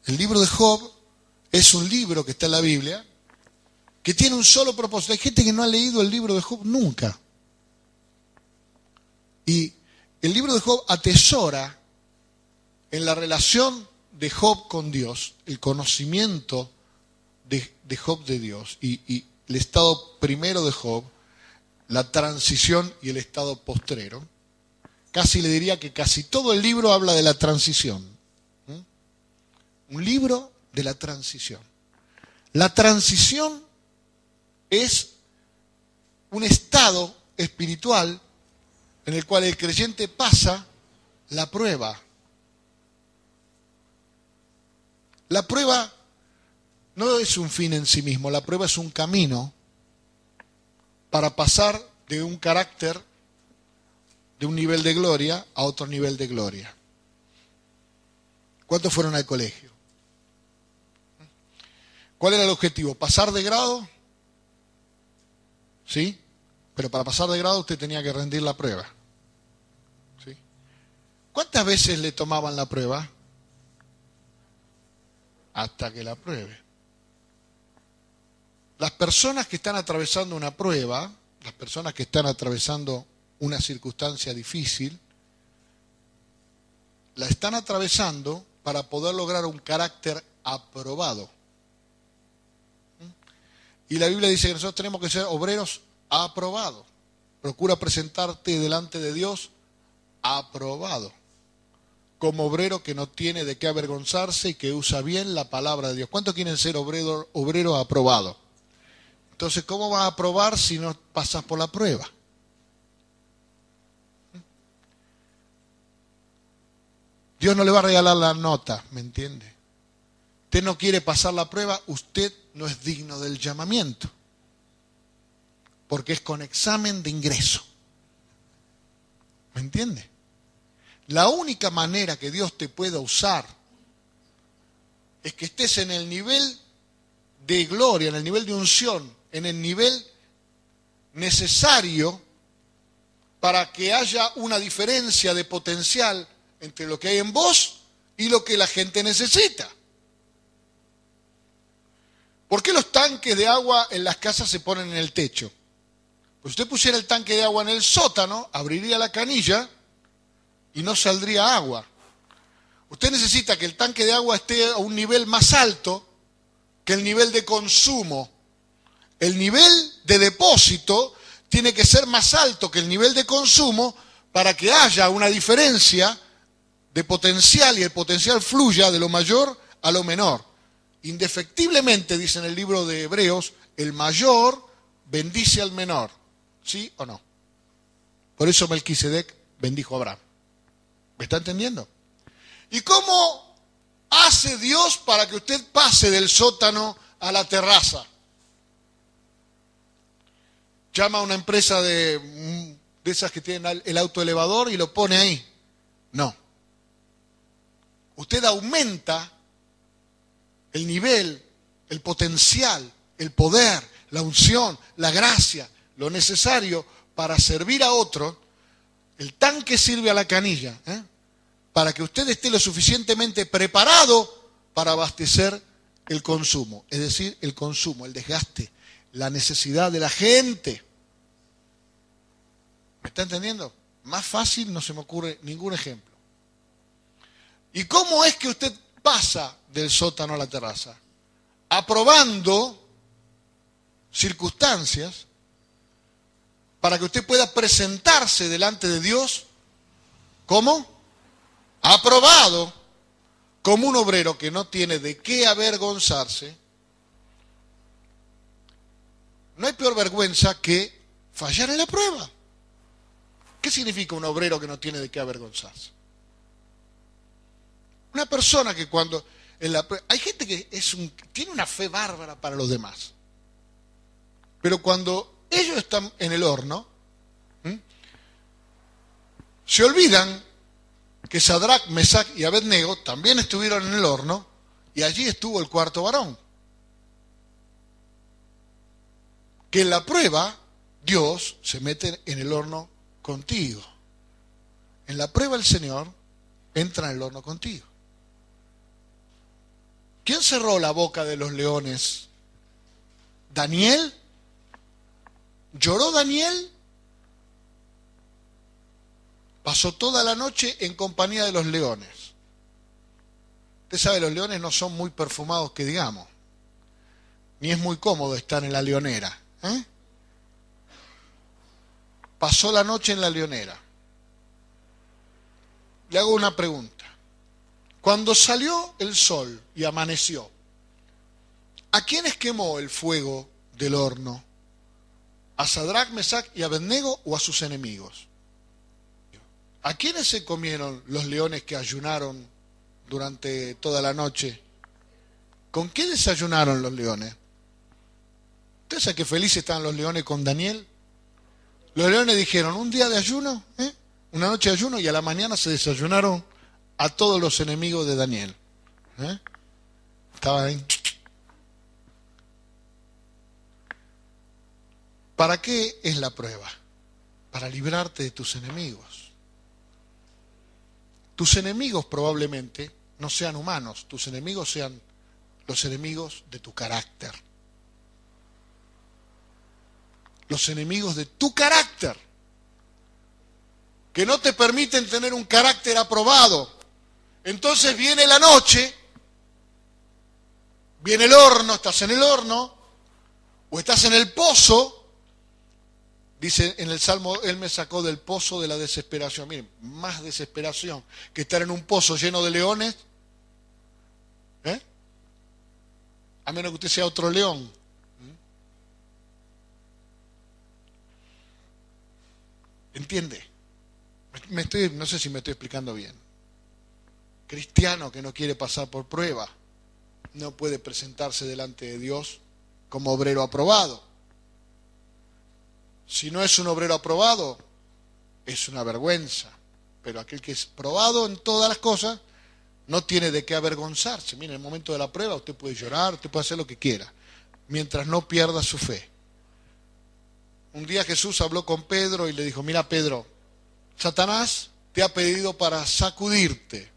El libro de Job es un libro que está en la Biblia, que tiene un solo propósito. Hay gente que no ha leído el libro de Job nunca. Y el libro de Job atesora en la relación de Job con Dios, el conocimiento de Job de Dios y el estado primero de Job, la transición y el estado postrero. Casi le diría que casi todo el libro habla de la transición. Un libro de la transición. La transición es un estado espiritual en el cual el creyente pasa la prueba. La prueba no es un fin en sí mismo, la prueba es un camino para pasar de un carácter, de un nivel de gloria a otro nivel de gloria. ¿Cuántos fueron al colegio? ¿Cuál era el objetivo? ¿Pasar de grado? ¿Sí? Pero para pasar de grado usted tenía que rendir la prueba. ¿Sí? ¿Cuántas veces le tomaban la prueba? Hasta que la pruebe. Las personas que están atravesando una prueba, las personas que están atravesando una circunstancia difícil, la están atravesando para poder lograr un carácter aprobado. Y la Biblia dice que nosotros tenemos que ser obreros aprobados. Procura presentarte delante de Dios aprobado, como obrero que no tiene de qué avergonzarse y que usa bien la palabra de Dios. ¿Cuántos quieren ser obrero aprobado? Entonces, ¿cómo vas a aprobar si no pasas por la prueba? Dios no le va a regalar la nota, ¿me entiende? Usted no quiere pasar la prueba, usted no es digno del llamamiento, porque es con examen de ingreso. ¿Me entiende? La única manera que Dios te pueda usar es que estés en el nivel de gloria, en el nivel de unción, en el nivel necesario para que haya una diferencia de potencial entre lo que hay en vos y lo que la gente necesita. ¿Por qué los tanques de agua en las casas se ponen en el techo? Pues si usted pusiera el tanque de agua en el sótano, abriría la canilla y no saldría agua. Usted necesita que el tanque de agua esté a un nivel más alto que el nivel de consumo. El nivel de depósito tiene que ser más alto que el nivel de consumo para que haya una diferencia de potencial y el potencial fluya de lo mayor a lo menor. Indefectiblemente, dice en el libro de Hebreos, el mayor bendice al menor. ¿Sí o no? Por eso Melquisedec bendijo a Abraham. ¿Me está entendiendo? ¿Y cómo hace Dios para que usted pase del sótano a la terraza? Llama a una empresa de esas que tienen el autoelevador y lo pone ahí. No. Usted aumenta el nivel, el potencial, el poder, la unción, la gracia, lo necesario para servir a otro. El tanque sirve a la canilla, para que usted esté lo suficientemente preparado para abastecer el consumo, es decir, el consumo, el desgaste, la necesidad de la gente. ¿Me está entendiendo? Más fácil no se me ocurre ningún ejemplo. ¿Y cómo es que usted pasa del sótano a la terraza? Aprobando circunstancias para que usted pueda presentarse delante de Dios como aprobado, como un obrero que no tiene de qué avergonzarse. No hay peor vergüenza que fallar en la prueba. ¿Qué significa un obrero que no tiene de qué avergonzarse? Una persona que cuando hay gente que tiene una fe bárbara para los demás, pero cuando ellos están en el horno, se olvidan que Sadrach, Mesach y Abednego también estuvieron en el horno y allí estuvo el cuarto varón. Que en la prueba Dios se mete en el horno contigo. En la prueba el Señor entra en el horno contigo. ¿Quién cerró la boca de los leones? ¿Daniel? ¿Lloró Daniel? Pasó toda la noche en compañía de los leones. Usted sabe, los leones no son muy perfumados que digamos, ni es muy cómodo estar en la leonera. Pasó la noche en la leonera. Le hago una pregunta. Cuando salió el sol y amaneció, ¿a quiénes quemó el fuego del horno? ¿A Sadrac, Mesac y Abednego o a sus enemigos? ¿A quiénes se comieron los leones que ayunaron durante toda la noche? ¿Con qué desayunaron los leones? ¿Usted sabe qué felices estaban los leones con Daniel? Los leones dijeron, un día de ayuno, una noche de ayuno, y a la mañana se desayunaron a todos los enemigos de Daniel. Estaban ahí. ¿Para qué es la prueba? Para librarte de tus enemigos. Tus enemigos probablemente no sean humanos, tus enemigos sean los enemigos de tu carácter. Los enemigos de tu carácter, que no te permiten tener un carácter aprobado. Entonces viene la noche, viene el horno, estás en el horno, o estás en el pozo. Dice en el Salmo, Él me sacó del pozo de la desesperación. Miren, más desesperación que estar en un pozo lleno de leones. A menos que usted sea otro león. ¿Entiende? No sé si me estoy explicando bien. Cristiano que no quiere pasar por prueba no puede presentarse delante de Dios como obrero aprobado. Si no es un obrero aprobado, es una vergüenza. Pero aquel que es probado en todas las cosas, no tiene de qué avergonzarse. Mire, en el momento de la prueba usted puede llorar, usted puede hacer lo que quiera, mientras no pierda su fe. Un día Jesús habló con Pedro y le dijo, mira Pedro, Satanás te ha pedido para sacudirte.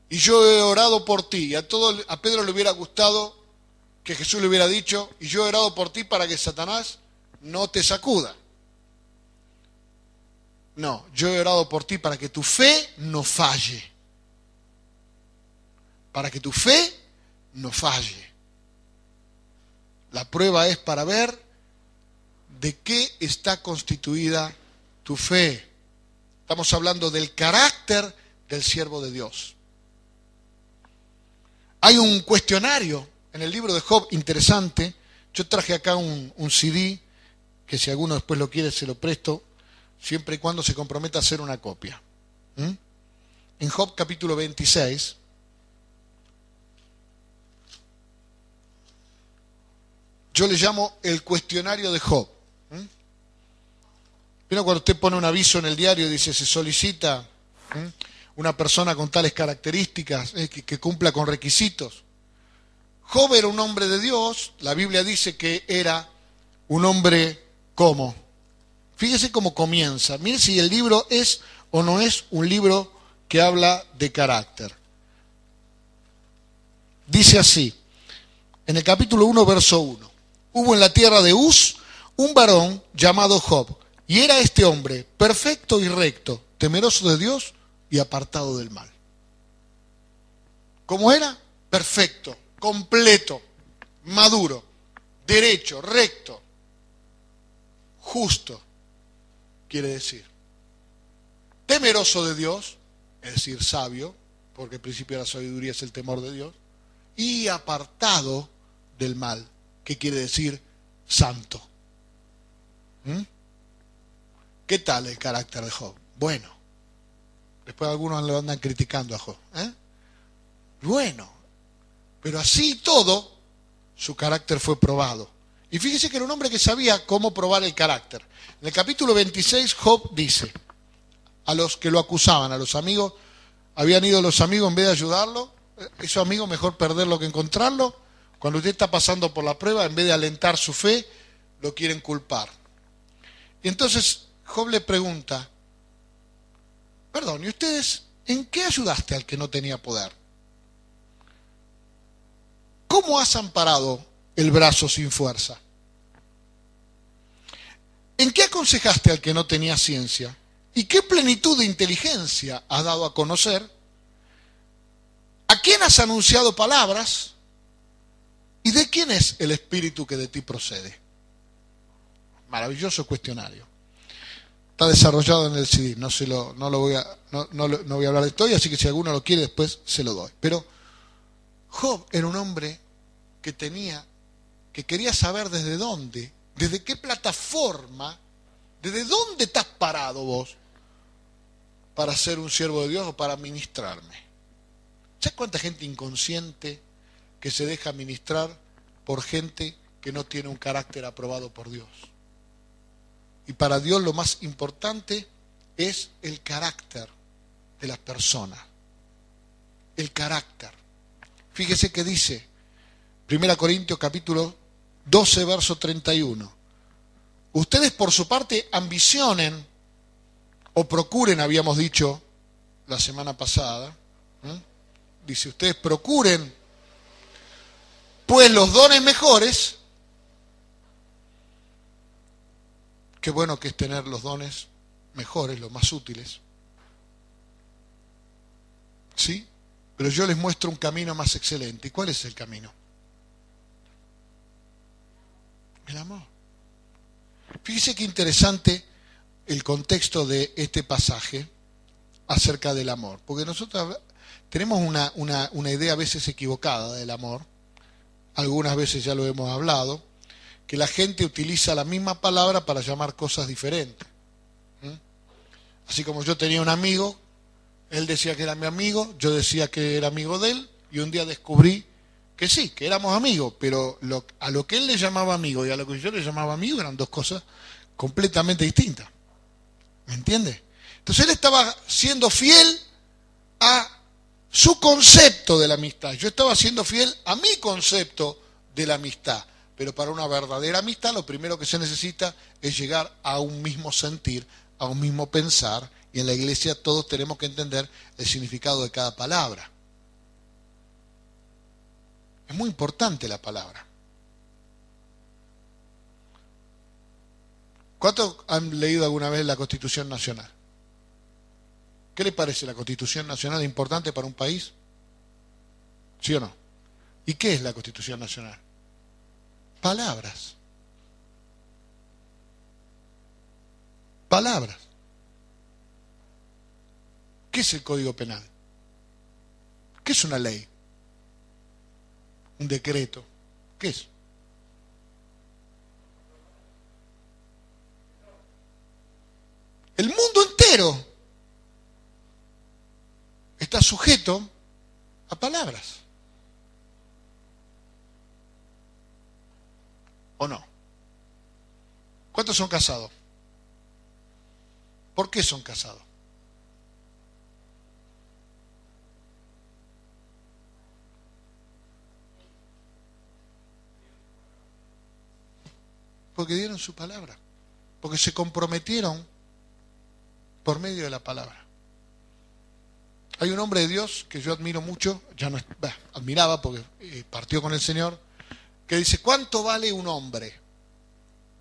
Y yo he orado por ti. Y a Pedro le hubiera gustado que Jesús le hubiera dicho, y yo he orado por ti para que Satanás no te sacuda. No, yo he orado por ti para que tu fe no falle. Para que tu fe no falle. La prueba es para ver de qué está constituida tu fe. Estamos hablando del carácter del siervo de Dios. Hay un cuestionario en el libro de Job interesante. Yo traje acá un CD, que si alguno después lo quiere se lo presto, siempre y cuando se comprometa a hacer una copia. En Job capítulo 26, yo le llamo el cuestionario de Job. Pero cuando usted pone un aviso en el diario y dice, se solicita una persona con tales características, que cumpla con requisitos. Job era un hombre de Dios, la Biblia dice que era un hombre ¿cómo? Fíjese cómo comienza. Mire si el libro es o no es un libro que habla de carácter. Dice así, en el capítulo 1, verso 1. Hubo en la tierra de Uz un varón llamado Job, y era este hombre perfecto y recto, temeroso de Dios y apartado del mal. ¿Cómo era? Perfecto, completo, maduro, derecho, recto, justo, quiere decir. Temeroso de Dios, es decir, sabio, porque el principio de la sabiduría es el temor de Dios, y apartado del mal, que quiere decir santo. ¿Qué tal el carácter de Job? Bueno. Después algunos lo andan criticando a Job. Bueno. Pero así y todo, su carácter fue probado. Y fíjese que era un hombre que sabía cómo probar el carácter. En el capítulo 26, Job dice, a los que lo acusaban, a los amigos, habían ido los amigos en vez de ayudarlo, esos amigos mejor perderlo que encontrarlo. Cuando usted está pasando por la prueba, en vez de alentar su fe, lo quieren culpar. Y entonces Job le pregunta, perdón, ¿y ustedes en qué ayudaste al que no tenía poder? ¿cómo has amparado el brazo sin fuerza? ¿En qué aconsejaste al que no tenía ciencia? ¿Y qué plenitud de inteligencia has dado a conocer? ¿A quién has anunciado palabras? ¿Y de quién es el espíritu que de ti procede? Maravilloso cuestionario. Está desarrollado en el CD, no voy a hablar de esto hoy, así que si alguno lo quiere después se lo doy. Pero Job era un hombre que quería saber desde dónde, desde qué plataforma, desde dónde estás parado vos para ser un siervo de Dios o para ministrarme. ¿Sabes cuánta gente inconsciente que se deja ministrar por gente que no tiene un carácter aprobado por Dios? Y para Dios lo más importante es el carácter de las personas. El carácter. Fíjese que dice 1 Corintios capítulo 12, verso 31. Ustedes por su parte ambicionen o procuren, habíamos dicho la semana pasada. Dice, ustedes procuren pues los dones mejores. Qué bueno que es tener los dones mejores, los más útiles. ¿Sí? Pero yo les muestro un camino más excelente. ¿Y cuál es el camino? El amor. Fíjese qué interesante el contexto de este pasaje acerca del amor. Porque nosotros tenemos una idea a veces equivocada del amor. Algunas veces ya lo hemos hablado. Que la gente utiliza la misma palabra para llamar cosas diferentes. Así como yo tenía un amigo, él decía que era mi amigo, yo decía que era amigo de él, y un día descubrí que sí, que éramos amigos, pero a lo que él le llamaba amigo y a lo que yo le llamaba amigo eran dos cosas completamente distintas. ¿Me entiende? Entonces él estaba siendo fiel a su concepto de la amistad. Yo estaba siendo fiel a mi concepto de la amistad. Pero para una verdadera amistad lo primero que se necesita es llegar a un mismo sentir, a un mismo pensar, y en la iglesia todos tenemos que entender el significado de cada palabra. Es muy importante la palabra. ¿Cuántos han leído alguna vez la Constitución Nacional? ¿Qué les parece la Constitución Nacional importante para un país? ¿Sí o no? ¿Y qué es la Constitución Nacional? Palabras. Palabras. ¿Qué es el Código Penal? ¿Qué es una ley? Un decreto. ¿Qué es? El mundo entero está sujeto a palabras. ¿O no? ¿Cuántos son casados? ¿Por qué son casados? Porque dieron su palabra. Porque se comprometieron por medio de la palabra. Hay un hombre de Dios que yo admiro mucho, ya no admiraba porque partió con el Señor, que dice, ¿cuánto vale un hombre?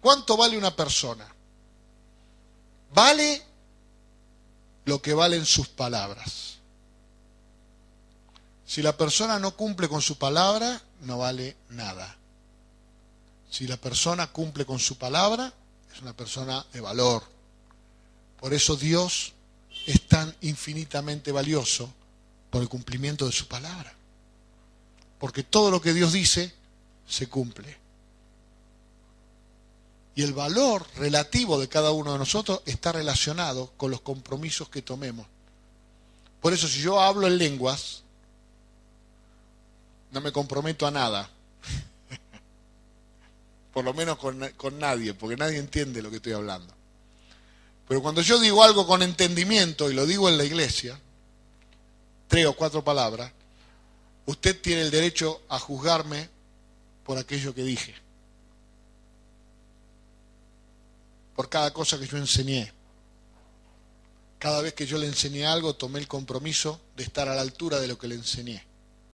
¿Cuánto vale una persona? Vale lo que valen sus palabras. Si la persona no cumple con su palabra, no vale nada. Si la persona cumple con su palabra, es una persona de valor. Por eso Dios es tan infinitamente valioso por el cumplimiento de su palabra. Porque todo lo que Dios dice se cumple. Y el valor relativo de cada uno de nosotros está relacionado con los compromisos que tomemos. Por eso si yo hablo en lenguas, no me comprometo a nada. Por lo menos con nadie, porque nadie entiende lo que estoy hablando. Pero cuando yo digo algo con entendimiento, y lo digo en la iglesia, 3 o 4 palabras, usted tiene el derecho a juzgarme por aquello que dije. Por cada cosa que yo enseñé. Cada vez que yo le enseñé algo, tomé el compromiso de estar a la altura de lo que le enseñé.